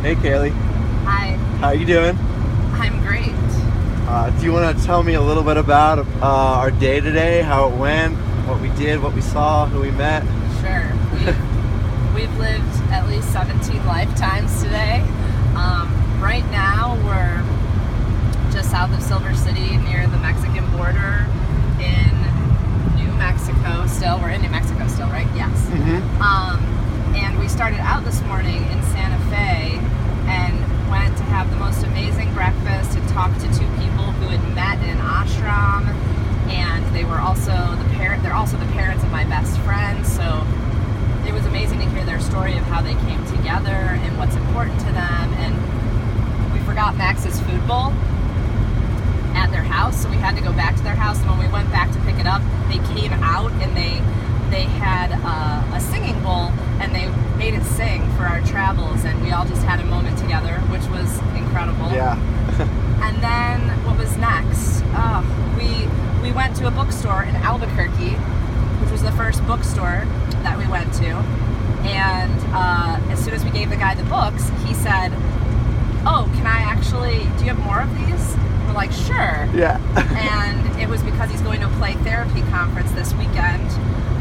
Hey Kaylee, Hi, how you doing? I'm great. Do you want to tell me a little bit about our day today, how it went, what we did, what we saw, who we met? Sure. We've lived at least 17 lifetimes today. Right now, we're just south of Silver City near the Mexican border in New Mexico still. We're in New Mexico still, right? Yes. And we started out this morning in Santa Fe and went to have the most amazing breakfast and talked to two people who had met in an ashram, and they're also the parents of my best friend. So it was amazing to hear their story of how they came together and what's important to them. And we forgot Max's food bowl at their house, so we had to go back to their house. And when we went back to pick it up, they came out and they had a singing bowl, and they made it sing for our travels, and we all just had a moment together, which was incredible. Yeah. And then what was next? We went to a bookstore in Albuquerque, which was the first bookstore that we went to. And as soon as we gave the guy the books, he said, "Oh, do you have more of these?" We're like, "Sure." Yeah. And it was because he's going to a play therapy conference this weekend.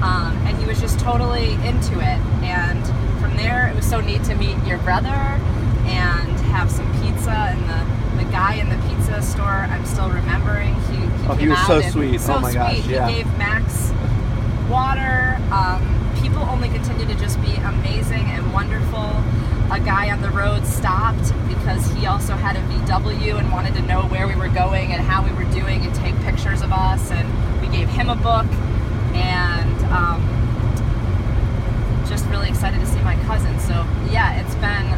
And he was just totally into it. And from there, it was so neat to meet your brother and have some pizza. And the guy in the pizza store, I'm still remembering. He was so sweet. Oh my gosh, yeah. He gave Max water. People only continue to just be amazing and wonderful. A guy on the road stopped because he also had a VW and wanted to know where we were going and how we were doing and take pictures of us. And we gave him a book. And just really excited to see my cousin. So yeah, it's been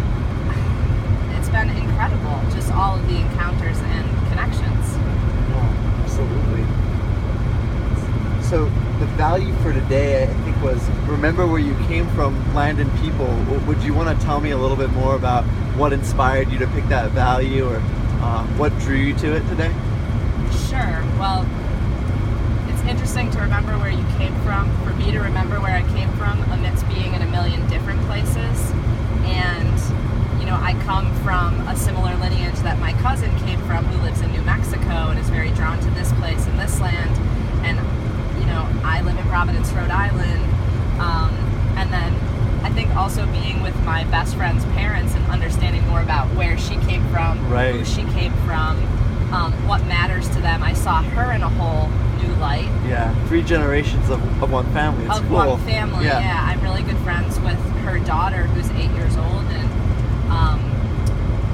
incredible, just all of the encounters and connections. Yeah, absolutely. So the value for today, I think, was remember where you came from, land and people. Would you want to tell me a little bit more about what inspired you to pick that value, or what drew you to it today? Sure. Well, it's interesting to remember where you came from, for me to remember where I came from amidst being in a million different places. And, I come from a similar lineage that my cousin came from, who lives in New Mexico and is very drawn to this place and this land. And, I live in Providence, Rhode Island. And then I think also being with my best friend's parents and understanding more about where she came from, right, who she came from, what matters to them. I saw her in a whole new light. Yeah, 3 generations of one family. It's cool. One family, yeah. I'm really good friends with her daughter, who's 8 years old, and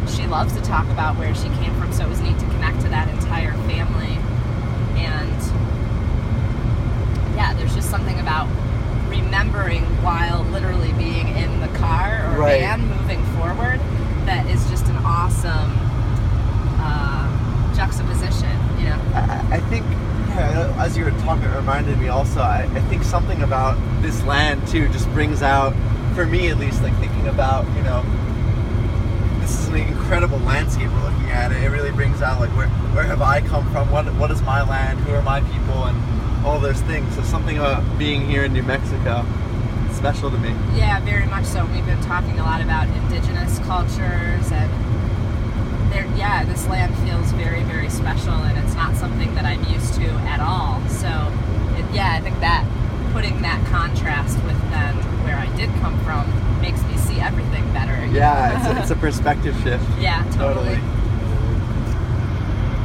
she loves to talk about where she came from, so it was neat to connect to that entire family. And yeah, there's just something about remembering while literally being in the car or van moving forward that is just an awesome juxtaposition, I think, as you were talking, it reminded me also, I think something about this land too just brings out, for me at least, like thinking about, this is an incredible landscape we're looking at. It really brings out like where have I come from, what is my land, who are my people, and all those things. So something about being here in New Mexico is special to me. Yeah, very much so. We've been talking a lot about indigenous cultures, and this land feels very, very special, and it's not something that I'm used to at all. So, I think that putting that contrast with then where I did come from makes me see everything better again. Yeah, it's a perspective shift. Yeah, totally.